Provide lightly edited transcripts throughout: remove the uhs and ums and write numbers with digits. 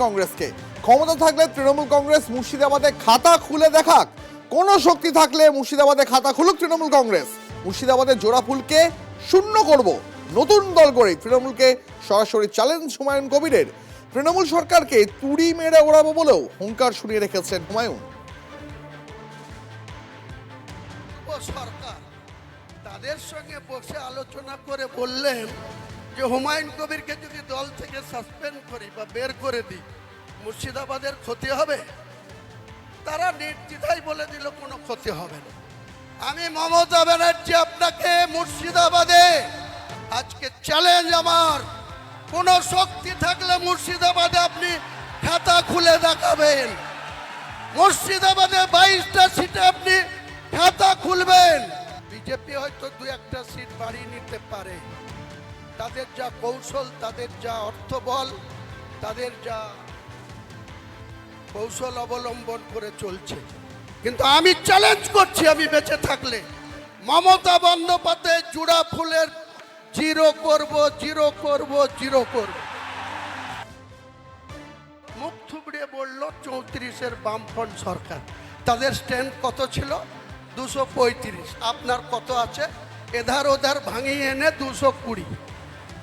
কংগ্রেসকে ক্ষমতা থাকলে তৃণমূল কংগ্রেস মুর্শিদাবাদে খাতা খুলে দেখাক, কোনো শক্তি থাকলে মুর্শিদাবাদে খাতা খুলুক তৃণমূল কংগ্রেস। মুর্শিদাবাদের জোড়াফুলকে শূন্য করব, নতুন দল করে তৃণমূলকে সরাসরি চ্যালেঞ্জ হুমায়ুন কবিরের। তৃণমূল সরকারকে তুড়ি মেরে ওড়াবো বলেও হুঙ্কার শুনিয়ে রেখেছেন হুমায়ুন। সরকার তাদের সঙ্গে বসে আলোচনা করে বললেন যে হুমায়ুন কবিরকে যদি দল থেকে সাসপেন্ড করি বা বের করে দিই মুর্শিদাবাদের ক্ষতি হবে। তারা নির্দ্বিধায় বলে দিল কোনো ক্ষতি হবে না। আমি মমতা ব্যানার্জি আপনাকে মুর্শিদাবাদে আজকে চ্যালেঞ্জ, আমার কোনো শক্তি থাকলে মুর্শিদাবাদে আপনি খাতা খুলে দেখাবেন। মুর্শিদাবাদে 22টা সিটে আপনি খাতা খুলবেন। বিজেপি হয়তো 2-1টা সিট বাড়িয়ে নিতে পারে, তাদের যা কৌশল, তাদের যা অর্থবল, তাদের যা কৌশল অবলম্বন করে চলছে। কিন্তু আমি চ্যালেঞ্জ করছি, আমি বেঁচে থাকলে মমতা বন্দ্যোপাধ্যায় জোড়া ফুলের জিরো করব, জিরো করব, জিরো করব। মুখ থুবড়িয়ে বলল 34-এর বামফ্রন্ট সরকার, তাদের স্ট্যান্ড কত ছিল? 235। আপনার কত আছে? এধার ওধার ভাঙিয়ে এনে 220।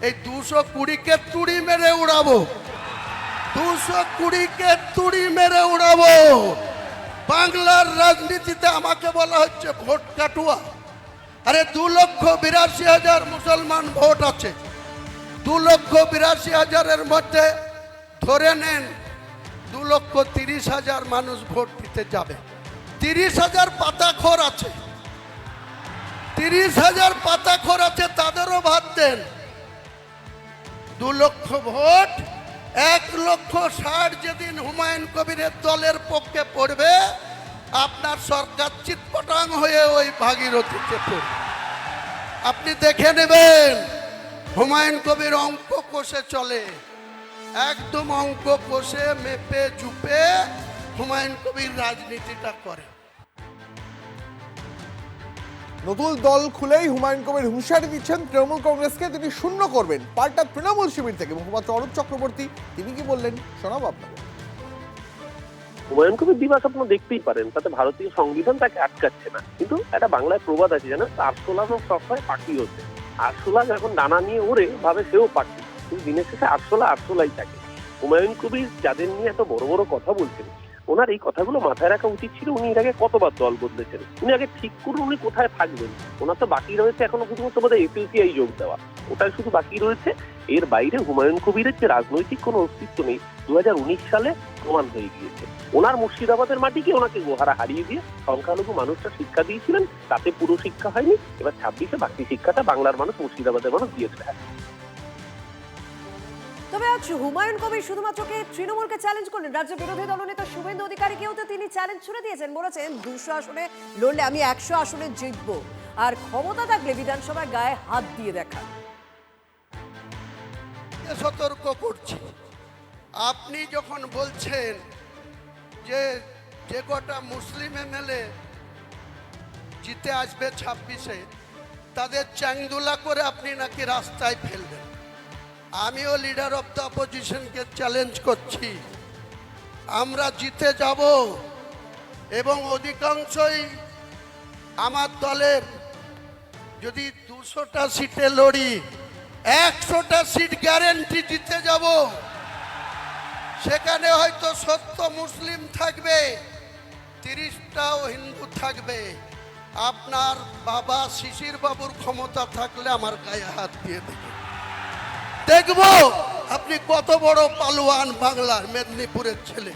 এই 220কে তুড়ি মেরে উড়াবো, 220কে তুড়ি মেরে উড়াবো। বাংলার রাজনীতিতে আমাকে বলা হচ্ছে ভোট কাটুয়া। আরে 2,82,000 মুসলমান ভোট আছে। 2,82,000-এর মধ্যে ধরে নেন 2,30,000 মানুষ ভোট দিতে যাবে। 30,000 পাতাখোর আছে, 30,000 পাতাখোর আছে, তাদেরও ভাত দেন। 2 লক্ষ ভোট, 1,60,000 যেদিন হুমায়ুন কবিরের দলের পক্ষে পড়বে, আপনার সরকার চিৎপটাং হয়ে ওই ভাগীরথীতে পড়বে। আপনি দেখে নেবেন হুমায়ুন কবির অঙ্ক কষে চলে, একদম অঙ্ক কষে মেপে চুপে হুমায়ুন কবির রাজনীতিটা করে। নতুন দল খুলেই হুমায়ুন কবির হুঁশিয়ারি দিচ্ছেন তৃণমূল কংগ্রেসকে তিনি শূন্য করবেন। পাল্টা তৃণমূল শিবির থেকে মুখপাত্র অরূপ চক্রবর্তী তিনি কি বললেন শোনাবো আপনাকে। হুমায়ুন কবির দিবা স্বপ্ন দেখতেই পারেন, তাতে ভারতীয় সংবিধান তাকে আটকাচ্ছে না। কিন্তু একটা বাংলায় প্রবাদ আছে জানেন, আরশোলা সবসময় পাখি হচ্ছে। আরশোলা যখন ডানা নিয়ে ওড়ে ভাবে সেও পাখি, কিন্তু দিনের শেষে আরশোলাই থাকে। হুমায়ুন কবির যাদের নিয়ে এত বড় বড় কথা বলছেন, ওনার এই কথাগুলো মাথায় রাখা উচিত ছিল। উনি এর আগে কতবার দল বদলেছেন, উনি আগে ঠিক করুন উনি কোথায় থাকবেন। ওনার তো বাকি রয়েছে এখনো শুধুমাত্র বোধহয় এসএলসিআই যোগ দেওয়া, ওটাই শুধু বাকি রয়েছে। এর বাইরে হুমায়ুন কবিরের যে রাজনৈতিক কোনো অস্তিত্ব নেই 2019 সালে প্রমাণ হয়ে গিয়েছে। ওনার মুর্শিদাবাদের মাটিকে ওনাকে গোহারা হারিয়ে দিয়ে সংখ্যালঘু মানুষরা শিক্ষা দিয়েছিলেন, তাতে পুরো শিক্ষা হয়নি। এবার 26-এ বাকি শিক্ষাটা বাংলার মানুষ, মুর্শিদাবাদের মানুষ দিয়ে দেবে। তবে আজ হুমায়ুন কবির শুধুমাত্র তৃণমূলকে চ্যালেঞ্জ করলেন, রাজ্য বিরোধী দলনেতা শুভেন্দু অধিকারীকেও তো তিনি চ্যালেঞ্জ ছুড়ে দিয়েছেন। বলেছেন 200 আসনে লড়লে আমি 100 আসনে জিতব, আর ক্ষমতা থাকলে বিধানসভায় গায়ে হাত দিয়ে দেখান। সতর্ক করছি, আপনি যখন বলছেন যে কটা মুসলিম এমএলএ জিতে আসবে 26-এ, তাদের চ্যাংদুলা করে আপনি নাকি রাস্তায় ফেলবেন। আমিও লিডার অফ দ্য অপোজিশনকে চ্যালেঞ্জ করছি, আমরা জিতে যাব এবং অধিকাংশই আমার দলের যদি 200টা সিটে লড়ি 100টা সিট গ্যারেন্টি জিতে যাব। সেখানে হয়তো 70 মুসলিম থাকবে, 30টাও হিন্দু থাকবে। আপনার বাবা শিশির বাবুর ক্ষমতা থাকলে আমার গায়ে হাত দিয়ে দেখবো আপনি কত বড় পালোয়ান। বাংলার মেদিনীপুরের ছেলে,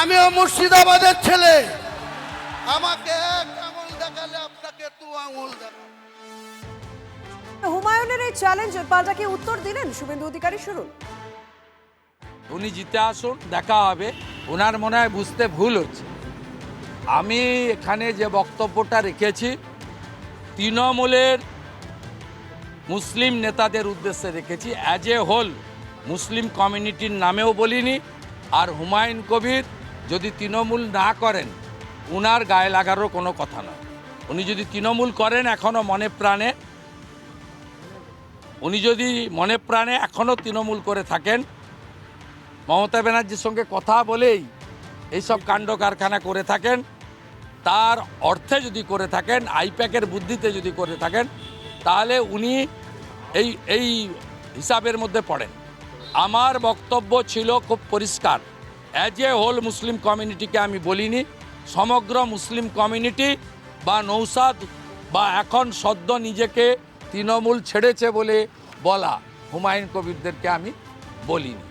আমিও মুর্শিদাবাদের ছেলে। আমাকে 1 আঙুল দেখালে আপনাকে 2 আঙুল দেখাবো। হুমায়ুনের এই চ্যালেঞ্জের পাল্টা কি উত্তর দিলেন শুভেন্দু অধিকারী? শুনুন। উনি জিতে আসুন, দেখা হবে। ওনার মনে হয় বুঝতে ভুল হচ্ছে। আমি এখানে যে বক্তব্যটা রেখেছি তৃণমূলের মুসলিম নেতাদের উদ্দেশ্যে রেখেছি, অ্যাজ এ হোল মুসলিম কমিউনিটির নামেও বলিনি। আর হুমায়ুন কবির যদি তৃণমূল না করেন উনার গায়ে লাগারও কোনো কথা নয়। উনি যদি তৃণমূল করেন এখনও মনে প্রাণে, উনি যদি মনে প্রাণে এখনও তৃণমূল করে থাকেন মমতা ব্যানার্জির সঙ্গে কথা বলেই এইসব কাণ্ড কারখানা করে থাকেন, তার অর্থে যদি করে থাকেন, আইপ্যাকের বুদ্ধিতে যদি করে থাকেন, তাহলে উনি এই হিসাবের মধ্যে পড়েন। আমার বক্তব্য ছিল খুব পরিষ্কার, অ্যাজ এ হোল মুসলিম কমিউনিটিকে আমি বলিনি, সমগ্র মুসলিম কমিউনিটি বা নৌসাদ বা এখন সদ্য নিজেকে তৃণমূল ছেড়েছে বলে বলা হুমায়ুন কবিরদেরকে আমি বলিনি।